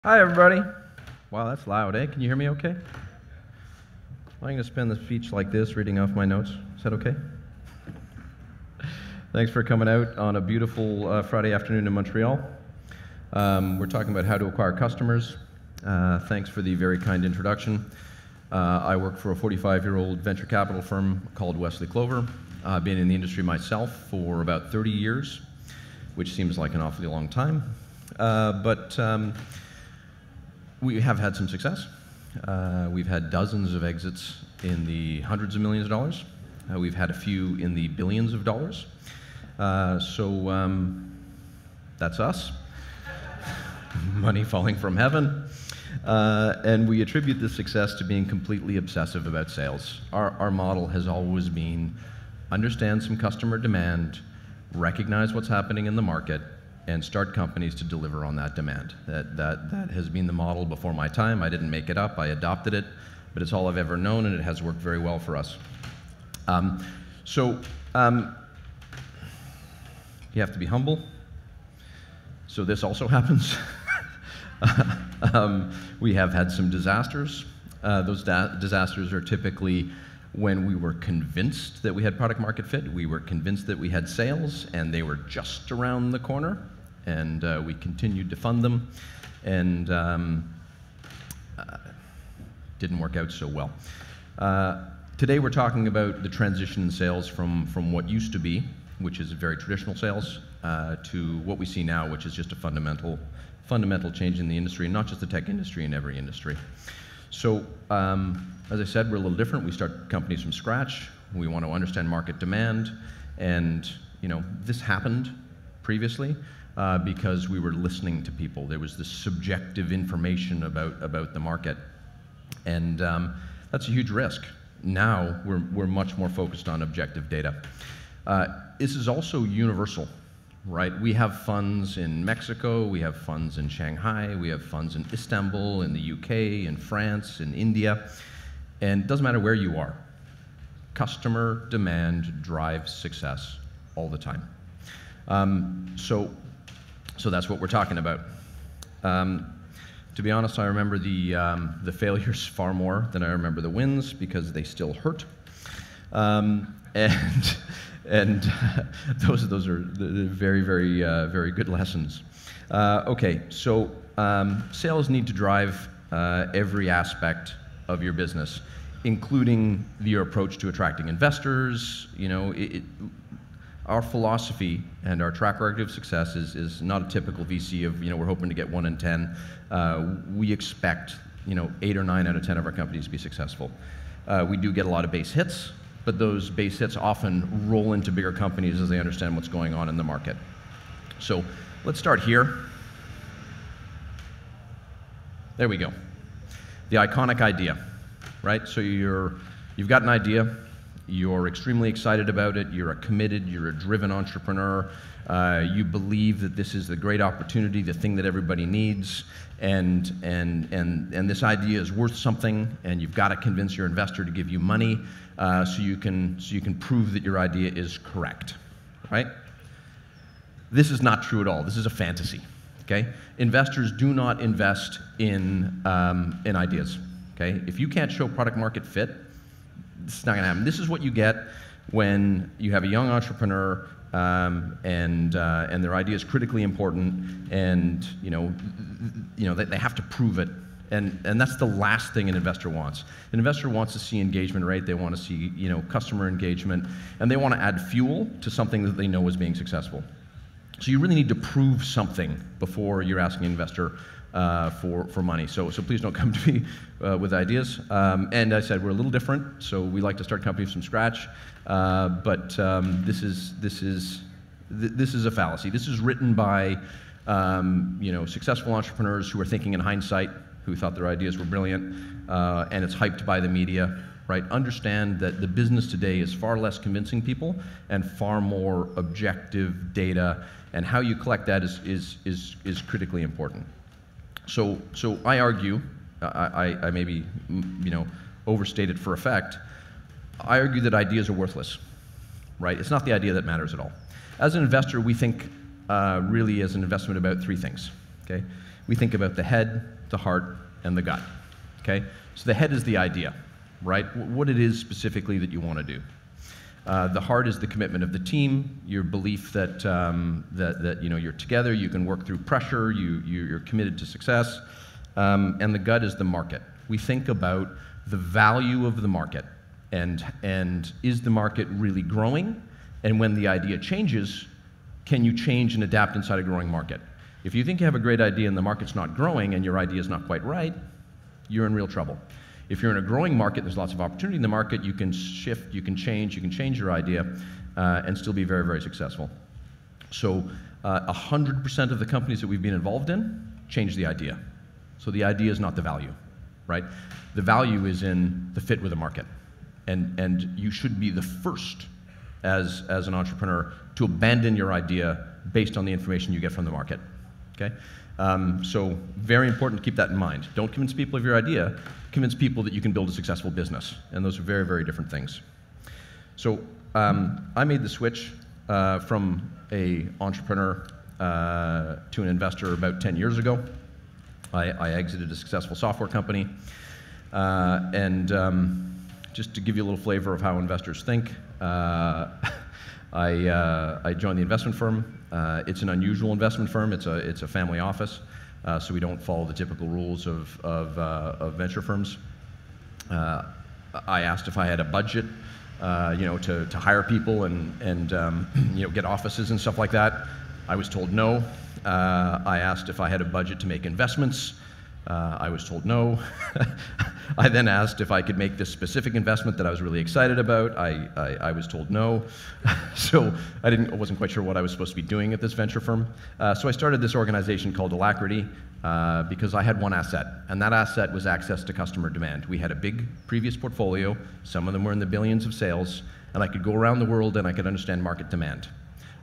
Hi, everybody. Wow, that's loud, eh? Can you hear me okay? I'm going to spend the speech like this, reading off my notes. Is that okay? Thanks for coming out on a beautiful Friday afternoon in Montreal. We're talking about how to acquire customers. Thanks for the very kind introduction. I work for a 45-year-old venture capital firm called Wesley Clover. I've been in the industry myself for about 30 years, which seems like an awfully long time. But we have had some success. We've had dozens of exits in the hundreds of millions of dollars. We've had a few in the billions of dollars. So that's us. Money falling from heaven. And we attribute this success to being completely obsessive about sales. Our model has always been understand some customer demand, recognize what's happening in the market, and start companies to deliver on that demand. That has been the model before my time. I didn't make it up, I adopted it, but it's all I've ever known, and it has worked very well for us. You have to be humble. So this also happens. We have had some disasters. Those disasters are typically when we were convinced that we had product market fit, we were convinced that we had sales, and they were just around the corner, and we continued to fund them, and didn't work out so well. Today we're talking about the transition in sales from what used to be, which is very traditional sales, to what we see now, which is just a fundamental change in the industry, and not just the tech industry, in every industry. So, as I said, we're a little different. We start companies from scratch. We want to understand market demand, and this happened previously because we were listening to people. There was this subjective information about the market, and that's a huge risk. Now we're much more focused on objective data. This is also universal. Right? We have funds in Mexico, we have funds in Shanghai, we have funds in Istanbul, in the UK, in France, in India, and it doesn't matter where you are. Customer demand drives success all the time. So that's what we're talking about. To be honest, I remember the failures far more than I remember the wins because they still hurt. And those are the very, very, very good lessons. Okay, so sales need to drive every aspect of your business, including your approach to attracting investors. Our philosophy and our track record of success is not a typical VC of we're hoping to get 1 in 10. We expect 8 or 9 out of 10 of our companies to be successful. We do get a lot of base hits, but those base hits often roll into bigger companies as they understand what's going on in the market. So let's start here. There we go. The iconic idea, right? So you've got an idea, you're extremely excited about it, you're a driven entrepreneur, you believe that this is the great opportunity, the thing that everybody needs, and this idea is worth something, and you've got to convince your investor to give you money so you can prove that your idea is correct, right? This is not true at all. This is a fantasy, okay? Investors do not invest in ideas, okay? If you can't show product market fit, this is not going to happen. This is what you get when you have a young entrepreneur and their idea is critically important, and they have to prove it, and that's the last thing an investor wants. An investor wants to see engagement rate, they want to see customer engagement, and they want to add fuel to something that they know is being successful. So you really need to prove something before you're asking an investor for money. So please don't come to me with ideas. And I said we're a little different, so we like to start companies from scratch. But this is a fallacy. This is written by successful entrepreneurs who are thinking in hindsight, who thought their ideas were brilliant, and it's hyped by the media. Right? Understand that the business today is far less convincing people and far more objective data, and how you collect that is critically important. So I argue, I maybe overstate it for effect. I argue that ideas are worthless, right? It's not the idea that matters at all. As an investor, we think really as an investment about 3 things, okay? We think about the head, the heart, and the gut. Okay? So the head is the idea, right? What it is specifically that you want to do. The heart is the commitment of the team, your belief that, you're together, you can work through pressure, you're committed to success. And the gut is the market. We think about the value of the market, and is the market really growing? And when the idea changes, can you change and adapt inside a growing market? If you think you have a great idea and the market's not growing and your idea is not quite right, you're in real trouble. If you're in a growing market, there's lots of opportunity in the market, you can shift, you can change your idea, and still be very, very successful. So 100% of the companies that we've been involved in change the idea. So the idea is not the value, right? The value is in the fit with the market. And you should be the first as an entrepreneur to abandon your idea based on the information you get from the market, okay? So very important to keep that in mind. Don't convince people of your idea, convince people that you can build a successful business. And those are very, very different things. So I made the switch from an entrepreneur to an investor about 10 years ago. I exited a successful software company. Just to give you a little flavor of how investors think, I joined the investment firm. It's an unusual investment firm. It's a family office, so we don't follow the typical rules of venture firms. I asked if I had a budget, to hire people and get offices and stuff like that. I was told no. I asked if I had a budget to make investments. I was told no. I then asked if I could make this specific investment that I was really excited about. I was told no. So I wasn't quite sure what I was supposed to be doing at this venture firm. So I started this organization called Alacrity because I had one asset, and that asset was access to customer demand. We had a big previous portfolio. Some of them were in the billions of sales, and I could go around the world and I could understand market demand.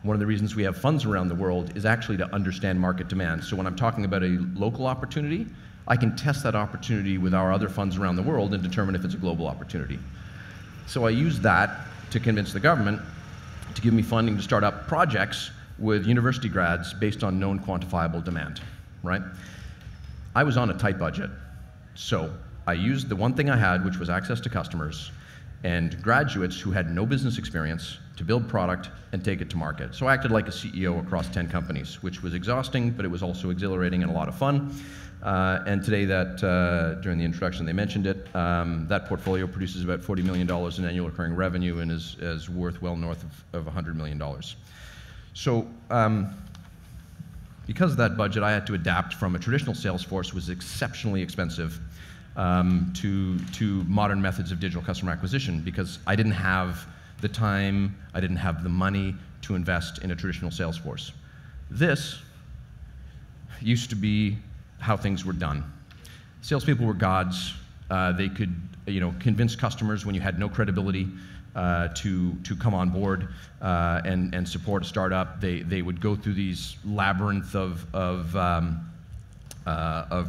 One of the reasons we have funds around the world is actually to understand market demand. So when I'm talking about a local opportunity, I can test that opportunity with our other funds around the world and determine if it's a global opportunity. So I used that to convince the government to give me funding to start up projects with university grads based on known quantifiable demand, right? I was on a tight budget. So I used the one thing I had, which was access to customers, and graduates who had no business experience to build product and take it to market. So I acted like a CEO across 10 companies, which was exhausting, but it was also exhilarating and a lot of fun. And today, during the introduction, they mentioned it, that portfolio produces about $40 million in annual recurring revenue and is worth well north of $100 million. So because of that budget, I had to adapt from a traditional sales force, was exceptionally expensive, to modern methods of digital customer acquisition, because I didn't have the time, I didn't have the money to invest in a traditional sales force. This used to be how things were done. Salespeople were gods. They could, convince customers when you had no credibility to come on board and support a startup. They would go through these labyrinth of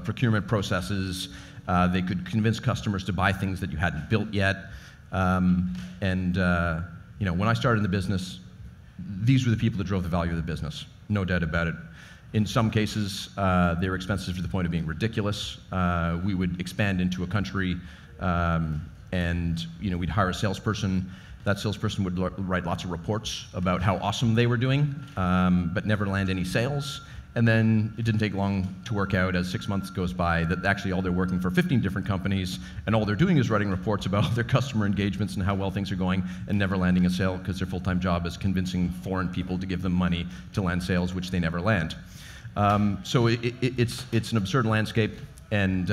procurement processes. They could convince customers to buy things that you hadn't built yet. When I started in the business, these were the people that drove the value of the business, no doubt about it. In some cases, they were expensive to the point of being ridiculous. We would expand into a country, and we'd hire a salesperson. That salesperson would write lots of reports about how awesome they were doing, but never land any sales. And then it didn't take long to work out, as 6 months goes by, that actually all they're working for 15 different companies, and all they're doing is writing reports about their customer engagements and how well things are going, and never landing a sale, because their full-time job is convincing foreign people to give them money to land sales, which they never land. So it's an absurd landscape, and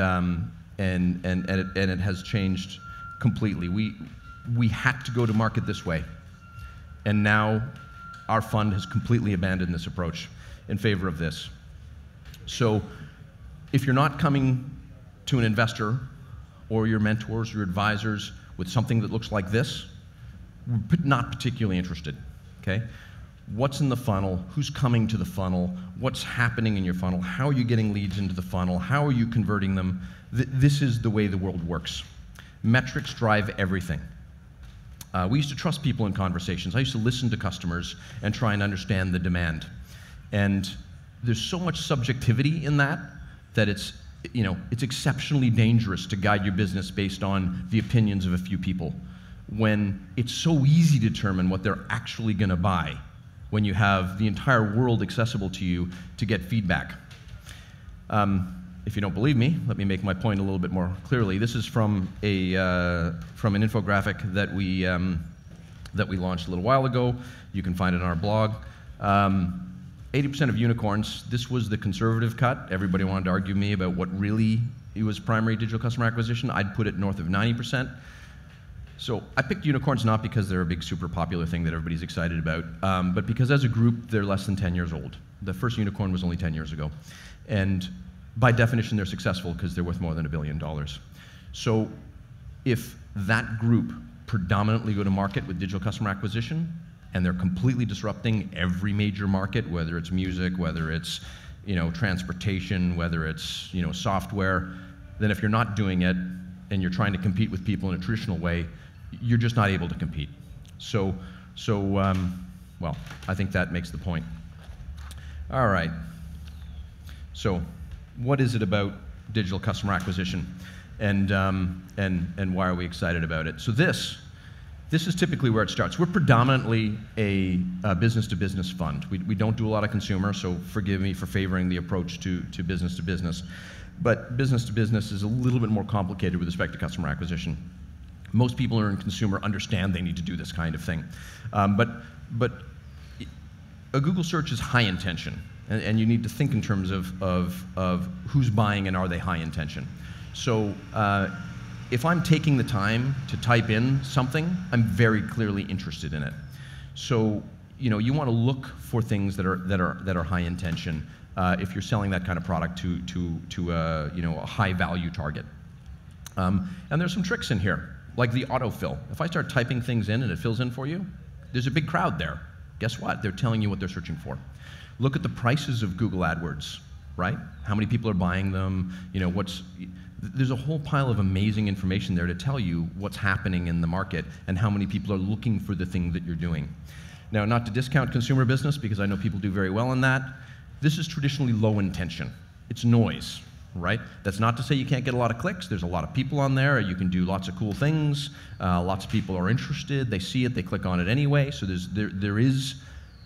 it has changed completely. We had to go to market this way, and now our fund has completely abandoned this approach in favor of this. So if you're not coming to an investor or your mentors, your advisors, with something that looks like this, we're not particularly interested, okay? What's in the funnel? Who's coming to the funnel? What's happening in your funnel? How are you getting leads into the funnel? How are you converting them? This is the way the world works. Metrics drive everything. We used to trust people in conversations. I used to listen to customers and try and understand the demand. And there's so much subjectivity in that it's it's exceptionally dangerous to guide your business based on the opinions of a few people, when it's so easy to determine what they're actually going to buy when you have the entire world accessible to you to get feedback. If you don't believe me, let me make my point a little bit more clearly. This is from an infographic that we launched a little while ago. You can find it on our blog. 80% of unicorns, this was the conservative cut. Everybody wanted to argue me about what really was primary digital customer acquisition. I'd put it north of 90%. So I picked unicorns not because they're a big super popular thing that everybody's excited about, but because as a group, they're less than 10 years old. The first unicorn was only 10 years ago. And by definition, they're successful because they're worth more than $1 billion. So if that group predominantly go to market with digital customer acquisition, and they're completely disrupting every major market, whether it's music, whether it's transportation, whether it's software, then if you're not doing it and you're trying to compete with people in a traditional way, you're just not able to compete. So well, I think that makes the point. All right. So what is it about digital customer acquisition, and why are we excited about it? So this is typically where it starts. We're predominantly a business-to-business fund. We don't do a lot of consumer, so forgive me for favoring the approach to business-to-business. But business-to-business is a little bit more complicated with respect to customer acquisition. Most people who are in consumer understand they need to do this kind of thing. But a Google search is high intention, and you need to think in terms of who's buying and are they high intention. So if I'm taking the time to type in something, I'm very clearly interested in it. So you want to look for things that are high intention if you're selling that kind of product to a high value target. And there's some tricks in here, like the autofill. If I start typing things in and it fills in for you, there's a big crowd there. Guess what? They're telling you what they're searching for. Look at the prices of Google AdWords, right? How many people are buying them? There's a whole pile of amazing information there to tell you what's happening in the market and how many people are looking for the thing that you're doing. Now, not to discount consumer business, because I know people do very well in that, this is traditionally low intention. It's noise, right? That's not to say you can't get a lot of clicks. There's a lot of people on there. You can do lots of cool things. Lots of people are interested. They see it. They click on it anyway. So there is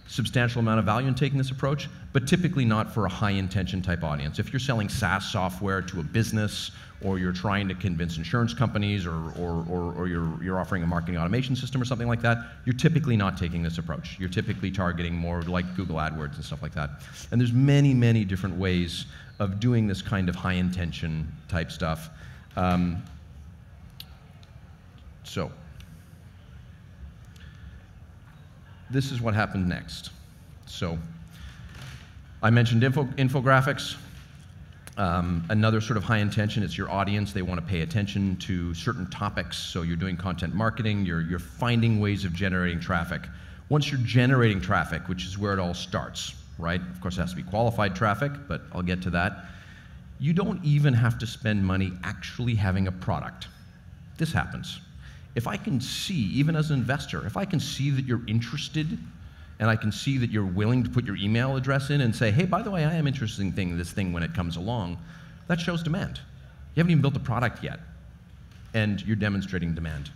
substantial amount of value in taking this approach, but typically not for a high-intention type audience. If you're selling SaaS software to a business, or you're trying to convince insurance companies, or you're offering a marketing automation system or something like that, you're typically not taking this approach. You're typically targeting more like Google AdWords and stuff like that. And there's many, many different ways of doing this kind of high-intention type stuff. So this is what happened next. So I mentioned infographics. Another sort of high intention, it's your audience. They want to pay attention to certain topics. So you're doing content marketing. You're finding ways of generating traffic. Once you're generating traffic, which is where it all starts, right? Of course, it has to be qualified traffic, but I'll get to that. You don't even have to spend money actually having a product. This happens. If I can see, even as an investor, if I can see that you're interested, and I can see that you're willing to put your email address in and say, hey, by the way, I am interested in this thing when it comes along, that shows demand. You haven't even built a product yet, and you're demonstrating demand.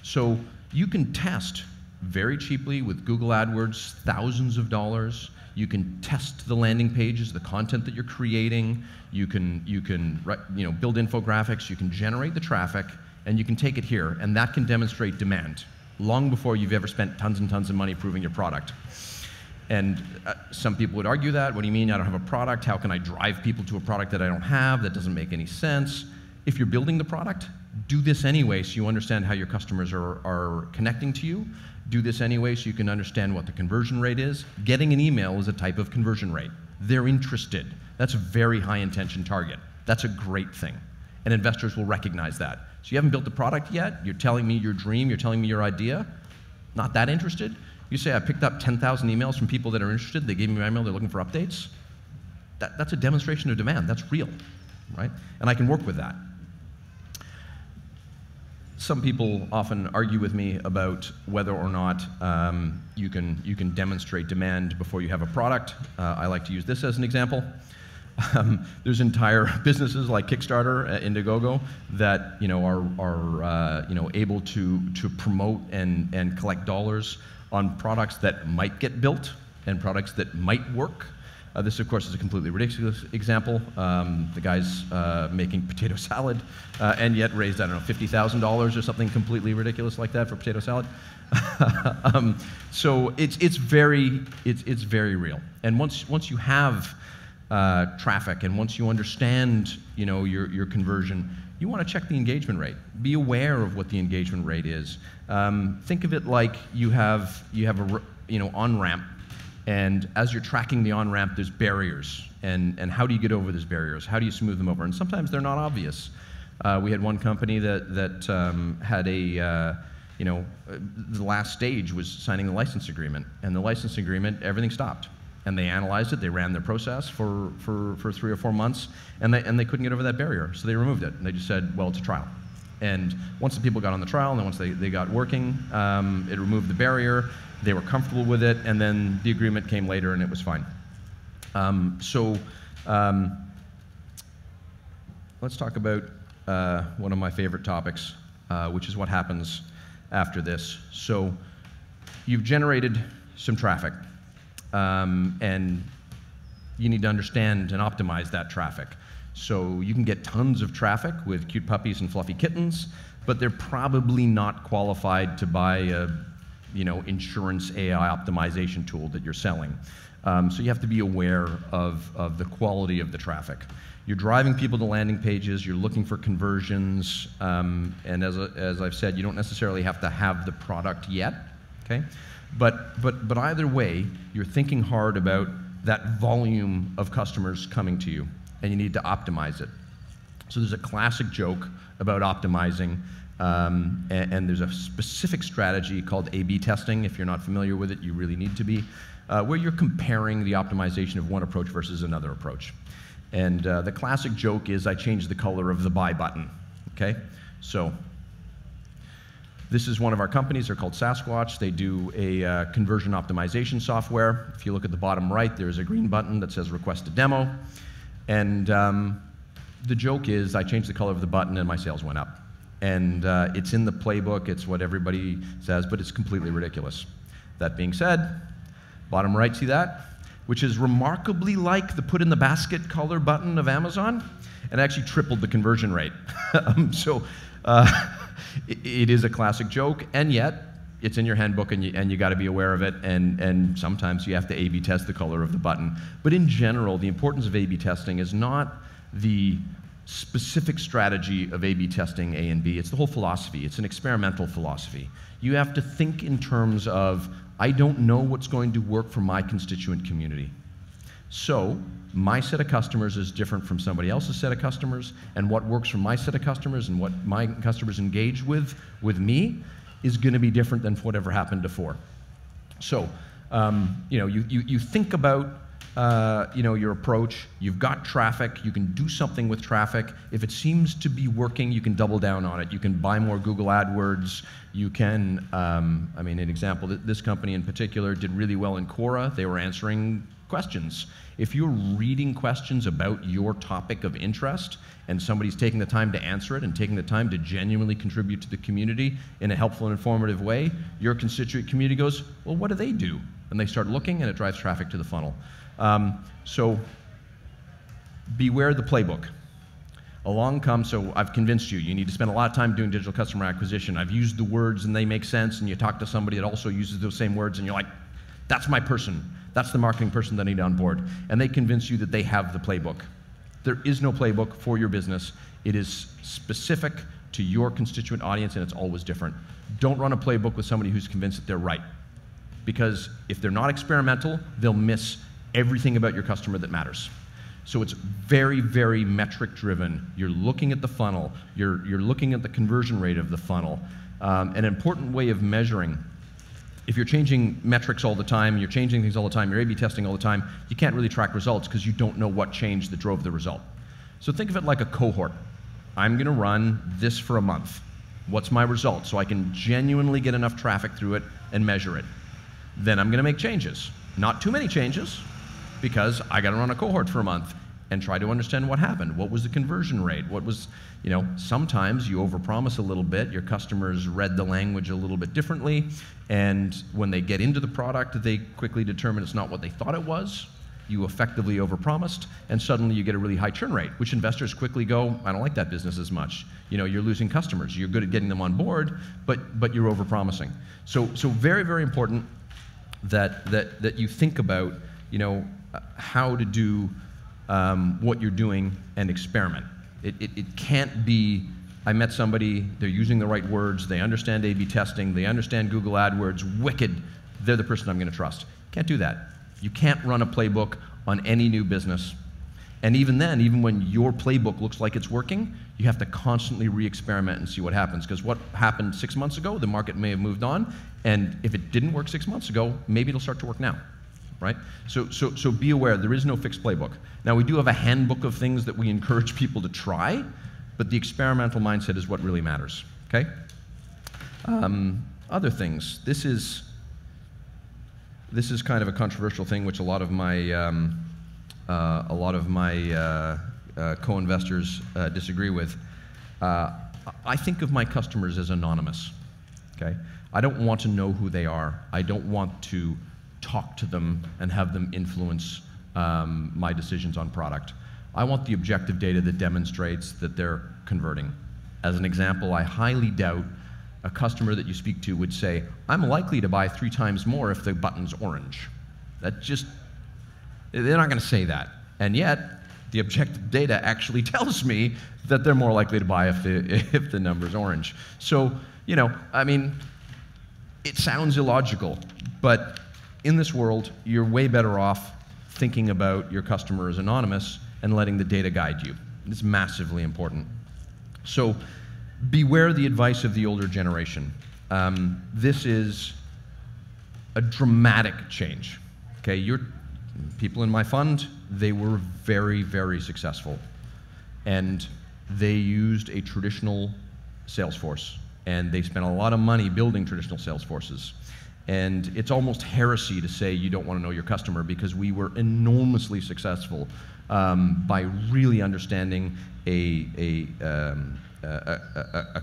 So you can test very cheaply with Google AdWords, thousands of dollars. You can test the landing pages, the content that you're creating. You can build infographics. You can generate the traffic, and you can take it here, and that can demonstrate demand long before you've ever spent tons and tons of money proving your product. And some people would argue that. What do you mean I don't have a product? How can I drive people to a product that I don't have? That doesn't make any sense. If you're building the product, do this anyway so you understand how your customers are connecting to you. Do this anyway so you can understand what the conversion rate is. Getting an email is a type of conversion rate. They're interested. That's a very high intention target. That's a great thing. And investors will recognize that. So you haven't built the product yet. You're telling me your dream. You're telling me your idea. Not that interested. You say, I picked up 10,000 emails from people that are interested. They gave me my email. They're looking for updates. That's a demonstration of demand. That's real, right? And I can work with that. Some people often argue with me about whether or not you can demonstrate demand before you have a product. I like to use this as an example. There's entire businesses like Kickstarter, Indiegogo, that are able to promote and collect dollars on products that might get built and products that might work. This, of course, is a completely ridiculous example. The guy's making potato salad, and yet raised, I don't know, $50,000 or something completely ridiculous like that for potato salad. So it's very real. And once you have traffic, and once you understand, your conversion, you want to check the engagement rate. Be aware of what the engagement rate is. Think of it like you have a on-ramp. And as you're tracking the on-ramp, there's barriers. And how do you get over those barriers? How do you smooth them over? And sometimes they're not obvious. We had one company that had the last stage was signing the license agreement. And the license agreement, everything stopped. And they analyzed it, they ran their process for 3 or 4 months, and they couldn't get over that barrier. So they removed it. And they just said, well, it's a trial. And once the people got on the trial, and then once they got working, it removed the barrier. They were comfortable with it, and then the agreement came later, and it was fine. Let's talk about one of my favorite topics, which is what happens after this. So you've generated some traffic, and you need to understand and optimize that traffic. So you can get tons of traffic with cute puppies and fluffy kittens, but they're probably not qualified to buy a insurance AI optimization tool that you're selling. So you have to be aware of the quality of the traffic. You're driving people to landing pages, you're looking for conversions, and as I've said, you don't necessarily have to have the product yet, okay? But either way, you're thinking hard about that volume of customers coming to you, and you need to optimize it. So there's a classic joke about optimizing, and there's a specific strategy called A/B testing. If you're not familiar with it, you really need to be, where you're comparing the optimization of one approach versus another approach. And the classic joke is, I changed the color of the buy button, okay? So this is one of our companies. They're called Sasquatch. They do a conversion optimization software. If you look at the bottom right, there's a green button that says request a demo. And the joke is, I changed the color of the button and my sales went up. And it's in the playbook, it's what everybody says, but it's completely ridiculous. That being said, bottom right, see that? Which is remarkably like the put in the basket color button of Amazon, and actually tripled the conversion rate. It is a classic joke, and yet it's in your handbook, and you got to be aware of it, and sometimes you have to A/B test the color of the button. But in general, the importance of A/B testing is not the specific strategy of A/B testing A and B. It's the whole philosophy. It's an experimental philosophy. You have to think in terms of, I don't know what's going to work for my constituent community. So my set of customers is different from somebody else's set of customers, and what works for my set of customers and what my customers engage with me is going to be different than whatever happened before. So you think about your approach. You've got traffic. You can do something with traffic. If it seems to be working, you can double down on it. You can buy more Google AdWords. You can, an example, this company in particular did really well in Quora. They were answering questions. If you're reading questions about your topic of interest and somebody's taking the time to answer it and taking the time to genuinely contribute to the community in a helpful and informative way, your constituent community goes, well, what do they do? And they start looking, and it drives traffic to the funnel. So beware the playbook. Along comes, so I've convinced you, you need to spend a lot of time doing digital customer acquisition. I've used the words and they make sense, and you talk to somebody that also uses those same words, and you're like, that's my person. That's the marketing person that I need on board. And they convince you that they have the playbook. There is no playbook for your business. It is specific to your constituent audience, and it's always different. Don't run a playbook with somebody who's convinced that they're right. Because if they're not experimental, they'll miss everything about your customer that matters. So it's very, very metric driven. You're looking at the funnel. You're looking at the conversion rate of the funnel. An important way of measuring, if you're changing metrics all the time, you're changing things all the time, you're A/B testing all the time, you can't really track results because you don't know what changed that drove the result. So think of it like a cohort. I'm going to run this for a month. What's my result? So I can genuinely get enough traffic through it and measure it. Then I'm going to make changes. Not too many changes, because I got to run a cohort for a month. and try to understand what happened. What was the conversion rate? What was, sometimes you overpromise a little bit, your customers read the language a little bit differently, and when they get into the product, they quickly determine it's not what they thought it was. You effectively overpromised, and suddenly you get a really high churn rate, which investors quickly go, I don't like that business as much. You're losing customers. You're good at getting them on board, but you're overpromising. So very, very important that you think about, how to do what you're doing and experiment. It can't be, I met somebody, they're using the right words, they understand A/B testing, they understand Google AdWords, wicked, they're the person I'm going to trust. Can't do that. You can't run a playbook on any new business. And even then, even when your playbook looks like it's working, you have to constantly re-experiment and see what happens. Because what happened 6 months ago, the market may have moved on, and if it didn't work 6 months ago, maybe it'll start to work now, right? So be aware, there is no fixed playbook. Now, we do have a handbook of things that we encourage people to try, but the experimental mindset is what really matters, okay? Other things, this is kind of a controversial thing, which a lot of my co-investors disagree with. I think of my customers as anonymous. Okay, I don't want to know who they are. I don't want to talk to them and have them influence my decisions on product. I want the objective data that demonstrates that they're converting. As an example, I highly doubt a customer that you speak to would say, I'm likely to buy 3 times more if the button's orange. That just, they're not going to say that. And yet, the objective data actually tells me that they're more likely to buy if the number's orange. So, it sounds illogical, but in this world, you're way better off thinking about your customer as anonymous and letting the data guide you. It's massively important. So, beware the advice of the older generation. This is a dramatic change. Okay, people in my fund, they were very, very successful. And they used a traditional sales force. And they spent a lot of money building traditional sales forces. And it's almost heresy to say you don't want to know your customer, because we were enormously successful by really understanding a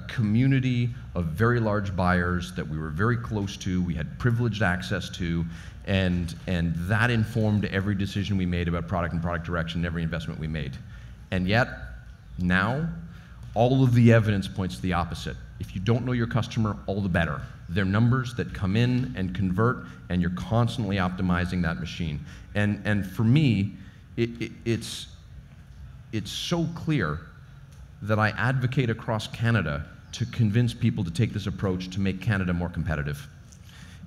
community of very large buyers that we were very close to, we had privileged access to, and that informed every decision we made about product and product direction, every investment we made. And yet, now, all of the evidence points to the opposite. If you don't know your customer, all the better. They're numbers that come in and convert, and you're constantly optimizing that machine. And for me, it's so clear that I advocate across Canada to convince people to take this approach to make Canada more competitive.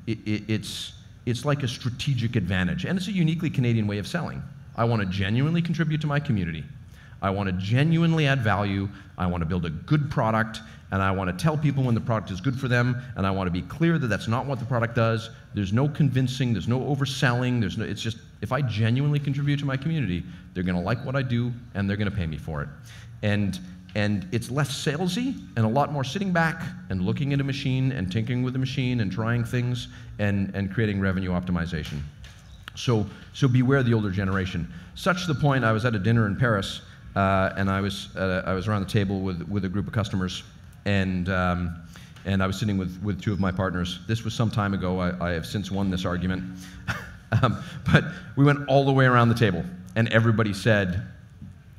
It's like a strategic advantage, and it's a uniquely Canadian way of selling. I want to genuinely contribute to my community. I want to genuinely add value. I want to build a good product, and I want to tell people when the product is good for them, and I want to be clear that that's not what the product does. There's no convincing, there's no overselling, it's just, if I genuinely contribute to my community, they're going to like what I do, and they're going to pay me for it. And it's less salesy and a lot more sitting back and looking at a machine and tinkering with the machine and trying things and creating revenue optimization. So beware the older generation. Such to the point, I was at a dinner in Paris, and I was around the table with a group of customers, and I was sitting with 2 of my partners. This was some time ago. I have since won this argument. But we went all the way around the table, and everybody said,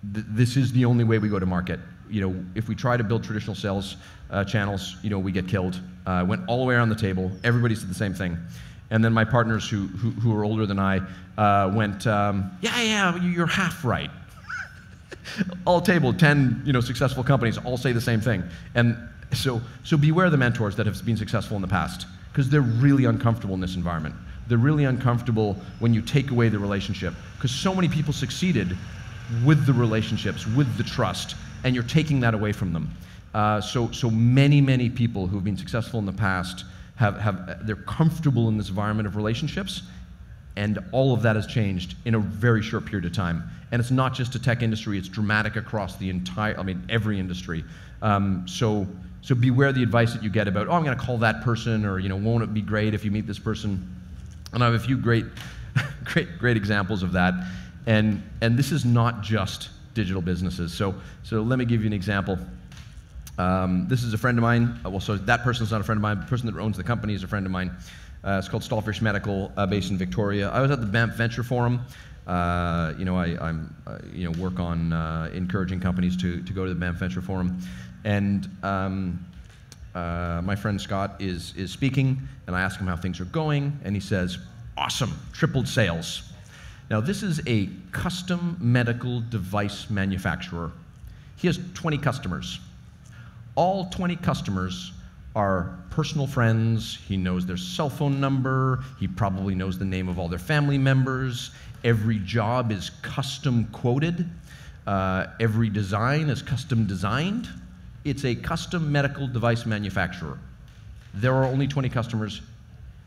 this is the only way we go to market. If we try to build traditional sales channels, we get killed. Went all the way around the table. Everybody said the same thing. And then my partners who are older than I went, yeah, you're half right. All table, 10 successful companies all say the same thing. And so beware the mentors that have been successful in the past, because they're really uncomfortable in this environment. They're really uncomfortable when you take away the relationship, because so many people succeeded with the relationships, with the trust, and you're taking that away from them. So many people who have been successful in the past they're comfortable in this environment of relationships, and all of that has changed in a very short period of time. And it's not just a tech industry, it's dramatic across the entire, every industry. So beware the advice that you get about, I'm going to call that person, or won't it be great if you meet this person? And I have a few great examples of that. And this is not just digital businesses. So let me give you an example. This is a friend of mine. Well, so that person's not a friend of mine. The person that owns the company is a friend of mine. It's called Stallfish Medical, based in Victoria. I was at the Banff Venture Forum. I work on encouraging companies to go to the Banff Venture Forum, and my friend Scott is speaking, and I ask him how things are going, and he says, "Awesome, tripled sales." Now, this is a custom medical device manufacturer. He has 20 customers. All 20 customers are personal friends. He knows their cell phone number. He probably knows the name of all their family members. Every job is custom quoted. Every design is custom designed. It's a custom medical device manufacturer. There are only 20 customers,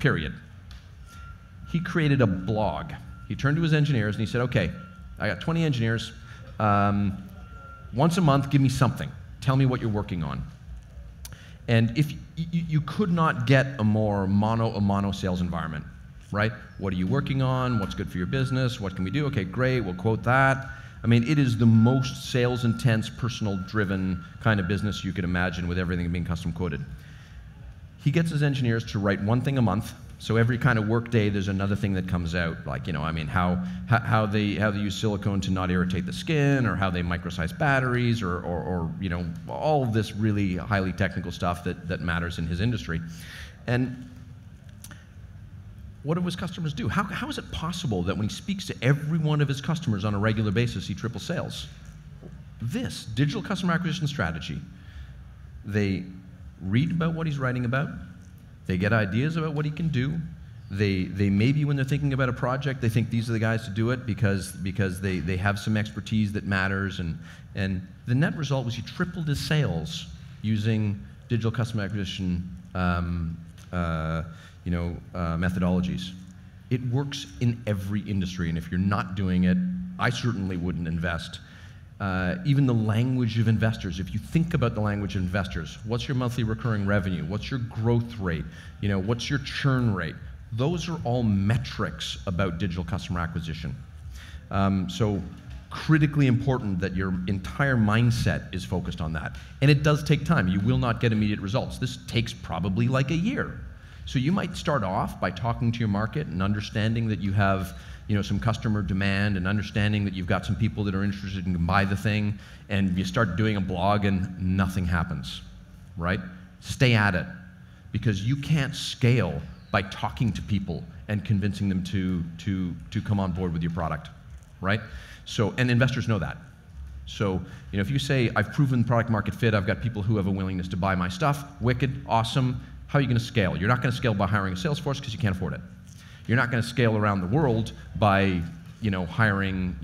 period. He created a blog. He turned to his engineers and he said, okay, I got 20 engineers. Once a month, give me something. Tell me what you're working on. And if you could not get a more mono sales environment, right? What are you working on? What's good for your business? What can we do? Okay, great, we'll quote that. I mean, it is the most sales intense, personal driven kind of business you could imagine, with everything being custom quoted. He gets his engineers to write one thing a month. So every kind of work day, there's another thing that comes out, like, how they use silicone to not irritate the skin, or how they microsize batteries, or all of this really highly technical stuff that matters in his industry. And what do his customers do? How is it possible that when he speaks to every one of his customers on a regular basis, he triples sales? This digital customer acquisition strategy, they read about what he's writing about. They get ideas about what he can do. They maybe, when they're thinking about a project, they think these are the guys to do it because they have some expertise that matters. And the net result was he tripled his sales using digital customer acquisition methodologies. It works in every industry, and if you're not doing it, I certainly wouldn't invest. Even the language of investors. If you think about the language of investors, what's your monthly recurring revenue? What's your growth rate? What's your churn rate? Those are all metrics about digital customer acquisition. So critically important that your entire mindset is focused on that. And it does take time. You will not get immediate results. This takes probably like a year. So you might start off by talking to your market and understanding that you have some customer demand, and understanding that you've got some people that are interested and can buy the thing, and you start doing a blog and nothing happens, right? Stay at it, because you can't scale by talking to people and convincing them to come on board with your product, right? So, and investors know that. So, if you say, I've proven product market fit, I've got people who have a willingness to buy my stuff, wicked, awesome, how are you going to scale? You're not going to scale by hiring a sales force because you can't afford it. You're not going to scale around the world by, hiring,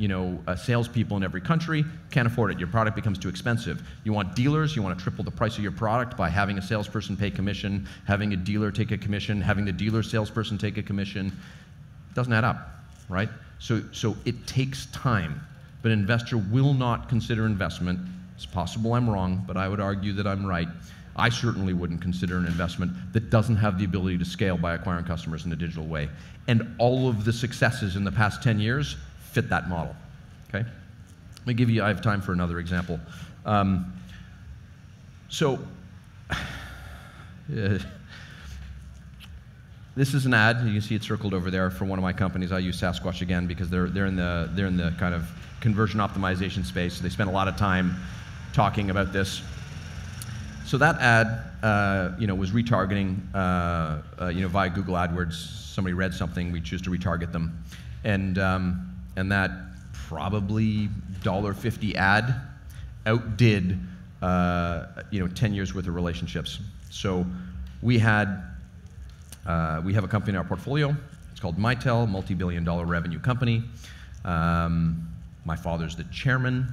salespeople in every country. Can't afford it. Your product becomes too expensive. You want dealers. You want to triple the price of your product by having a salesperson pay commission, having a dealer take a commission, having the dealer salesperson take a commission. It doesn't add up, right? So it takes time. But an investor will not consider investment. It's possible I'm wrong, but I would argue that I'm right. I certainly wouldn't consider an investment that doesn't have the ability to scale by acquiring customers in a digital way. And all of the successes in the past 10 years fit that model, okay? Let me give you, I have time for another example. This is an ad, you can see it circled over there, for one of my companies. I use Sasquatch again because they're in the kind of conversion optimization space, so they spend a lot of time talking about this. So that ad, was retargeting, via Google AdWords. Somebody read something, we choose to retarget them, and that probably $1.50 ad outdid, 10 years worth of relationships. So we have a company in our portfolio. It's called Mitel, multi-billion-dollar revenue company. My father's the chairman.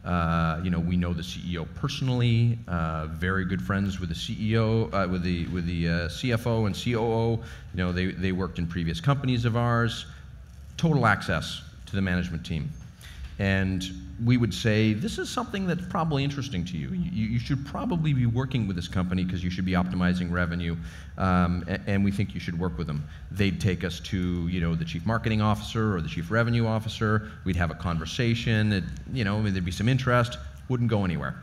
We know the CEO personally, very good friends with the CEO, with the CFO and COO. They worked in previous companies of ours. Total access to the management team. And we would say, this is something that's probably interesting to you. You should probably be working with this company because you should be optimizing revenue, and we think you should work with them. They'd take us to, the chief marketing officer or the chief revenue officer. We'd have a conversation. There'd be some interest. Wouldn't go anywhere.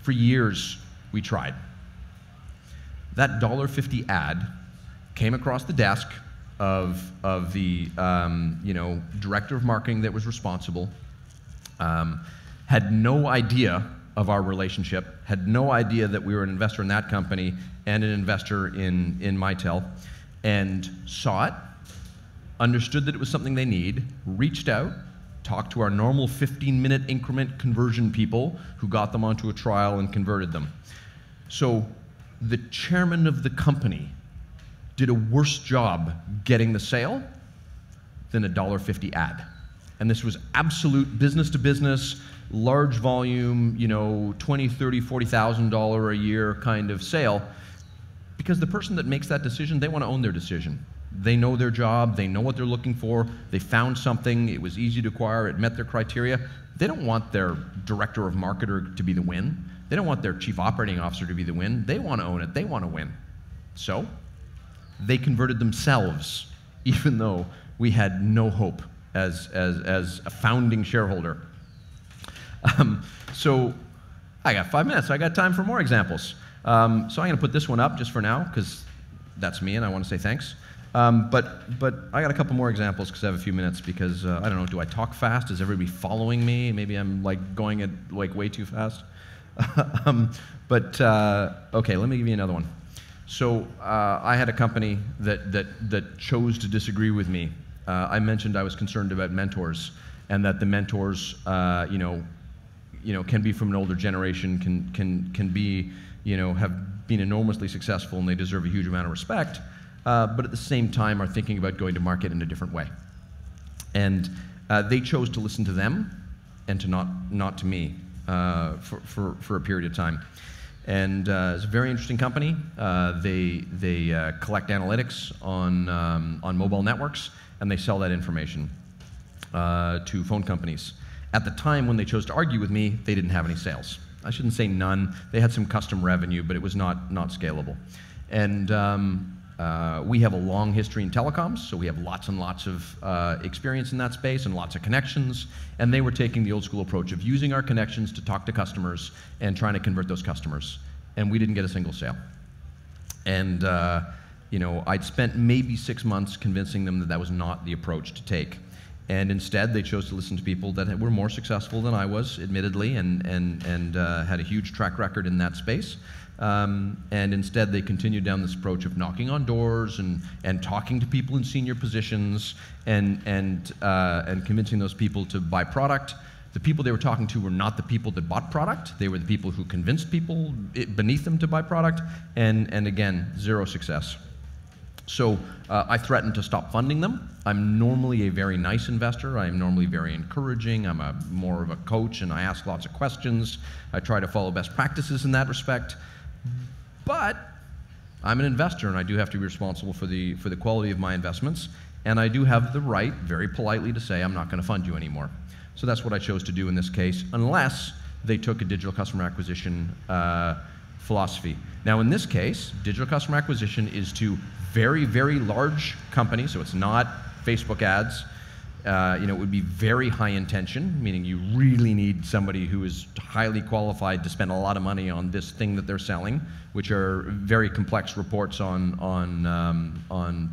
For years, we tried. That $1.50 ad came across the desk of the director of marketing that was responsible. Had no idea of our relationship, had no idea that we were an investor in that company and an investor in Mitel, and saw it, understood that it was something they need, reached out, talked to our normal 15-minute increment conversion people who got them onto a trial and converted them. So the chairman of the company did a worse job getting the sale than a $1.50 ad. And this was absolute business to business, large volume, $20,000, $30,000, $40,000 a year kind of sale. Because the person that makes that decision, they want to own their decision. They know their job, they know what they're looking for, they found something, it was easy to acquire, it met their criteria. They don't want their director of marketer to be the win. They don't want their chief operating officer to be the win. They want to own it, they want to win. So they converted themselves, even though we had no hope as a founding shareholder. So I got 5 minutes. I got time for more examples. So I'm going to put this one up just for now because that's me and I want to say thanks. But I got a couple more examples because I have a few minutes because I don't know, do I talk fast? Is everybody following me? Maybe I'm going at way too fast. Okay, let me give you another one. So I had a company that chose to disagree with me. I mentioned I was concerned about mentors, and that the mentors, can be from an older generation, can be, have been enormously successful, and they deserve a huge amount of respect, but at the same time are thinking about going to market in a different way. And they chose to listen to them, and to not to me for a period of time. And it's a very interesting company. They collect analytics on mobile networks, and they sell that information to phone companies. At the time when they chose to argue with me, they didn't have any sales. I shouldn't say none. They had some custom revenue, but it was not scalable. And we have a long history in telecoms, so we have lots and lots of experience in that space and lots of connections. And they were taking the old school approach of using our connections to talk to customers and trying to convert those customers. And we didn't get a single sale. And I'd spent maybe 6 months convincing them that that was not the approach to take. And instead, they chose to listen to people that were more successful than I was, admittedly, and had a huge track record in that space. And instead, they continued down this approach of knocking on doors and talking to people in senior positions and convincing those people to buy product. The people they were talking to were not the people that bought product. They were the people who convinced people beneath them to buy product. And again, zero success. So I threatened to stop funding them. I'm normally a very nice investor. I'm normally very encouraging. I'm more of a coach, and I ask lots of questions. I try to follow best practices in that respect. But I'm an investor, and I do have to be responsible for the quality of my investments. And I do have the right, very politely, to say I'm not going to fund you anymore. So that's what I chose to do in this case, unless they took a digital customer acquisition philosophy. Now, in this case, digital customer acquisition is to very, very large companies, so it's not Facebook ads. It would be very high intention, meaning you really need somebody who is highly qualified to spend a lot of money on this thing that they're selling, which are very complex reports on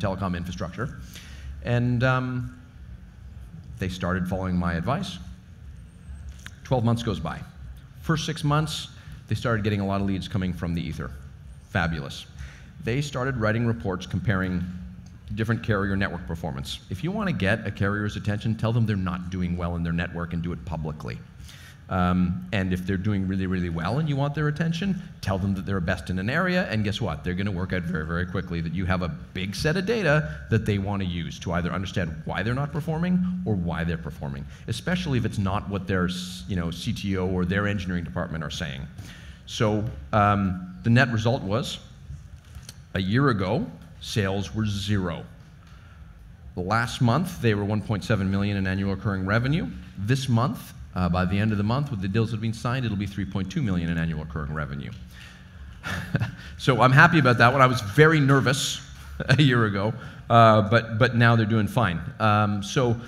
telecom infrastructure. And they started following my advice. 12 months goes by. First 6 months, they started getting a lot of leads coming from the ether. Fabulous. They started writing reports comparing different carrier network performance. If you want to get a carrier's attention, tell them they're not doing well in their network and do it publicly. And if they're doing really, really well and you want their attention, tell them that they're best in an area, and guess what? They're going to work out very, very quickly that you have a big set of data that they want to use to either understand why they're not performing or why they're performing, especially if it's not what their CTO or their engineering department are saying. So the net result was, a year ago, sales were 0. Last month, they were 1.7 million in annual recurring revenue. This month, by the end of the month, with the deals that have been signed, it'll be 3.2 million in annual recurring revenue. So I'm happy about that one. I was very nervous a year ago, but now they're doing fine. So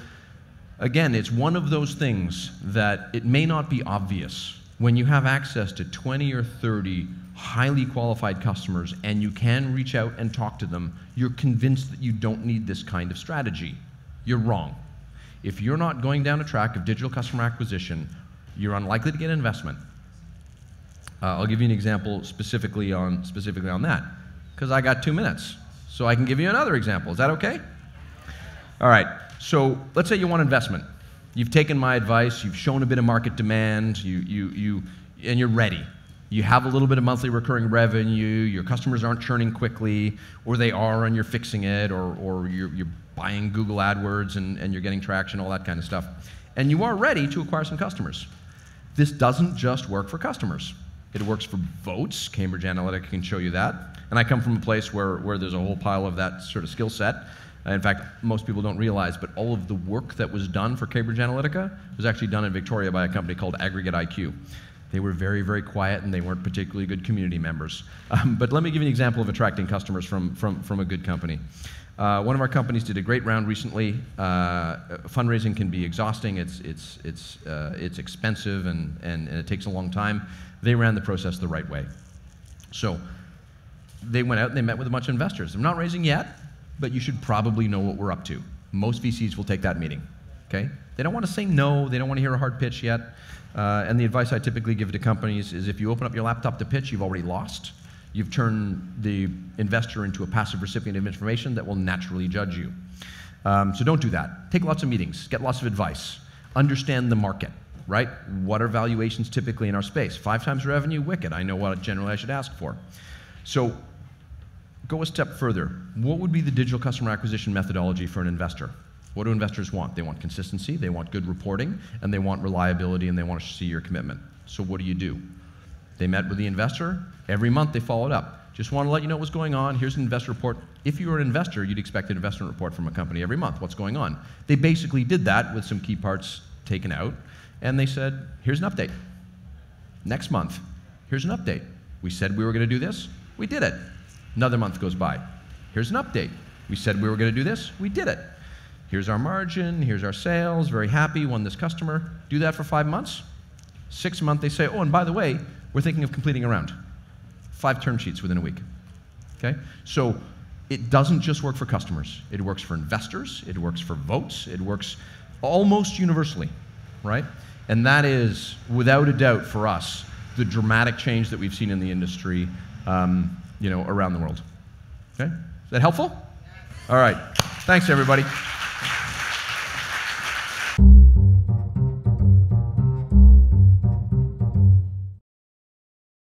again, it's one of those things that it may not be obvious when you have access to 20 or 30 highly qualified customers and you can reach out and talk to them, you're convinced that you don't need this kind of strategy. You're wrong. If you're not going down a track of digital customer acquisition, you're unlikely to get investment. I'll give you an example specifically on that, because I got 2 minutes. So I can give you another example. Is that okay? All right. So let's say you want investment. You've taken my advice. You've shown a bit of market demand. And you're ready. You have a little bit of monthly recurring revenue. Your customers aren't churning quickly, or they are, and you're fixing it, or you're buying Google AdWords and you're getting traction, all that kind of stuff. And you are ready to acquire some customers. This doesn't just work for customers. It works for votes. Cambridge Analytica can show you that. And I come from a place where there's a whole pile of that sort of skill set. In fact, most people don't realize, but all of the work that was done for Cambridge Analytica was actually done in Victoria by a company called Aggregate IQ. They were very, very quiet, and they weren't particularly good community members. But let me give you an example of attracting customers from a good company. One of our companies did a great round recently. Fundraising can be exhausting. It's expensive, and it takes a long time. They ran the process the right way. So they went out and they met with a bunch of investors. They're not raising yet, but you should probably know what we're up to. Most VCs will take that meeting. Okay? They don't want to say no. They don't want to hear a hard pitch yet. And the advice I typically give to companies is if you open up your laptop to pitch, you've already lost. You've turned the investor into a passive recipient of information that will naturally judge you. So don't do that. Take lots of meetings. Get lots of advice. Understand the market, right? What are valuations typically in our space? 5 times revenue? Wicked. I know what generally I should ask for. So go a step further. What would be the digital customer acquisition methodology for an investor? What do investors want? They want consistency, they want good reporting, and they want reliability, and they want to see your commitment. So what do? They met with the investor. Every month they followed up. Just want to let you know what's going on. Here's an investor report. If you were an investor, you'd expect an investment report from a company every month. What's going on? They basically did that with some key parts taken out, and they said, here's an update. Next month, here's an update. We said we were going to do this. We did it. Another month goes by. Here's an update. We said we were going to do this. We did it. Here's our margin, here's our sales, very happy, won this customer. Do that for 5 months. 6th month, they say, oh, and by the way, we're thinking of completing a round. 5 term sheets within a week. Okay? So it doesn't just work for customers. It works for investors, it works for votes, it works almost universally, right? And that is, without a doubt for us, the dramatic change that we've seen in the industry around the world. Okay? Is that helpful? All right. Thanks, everybody.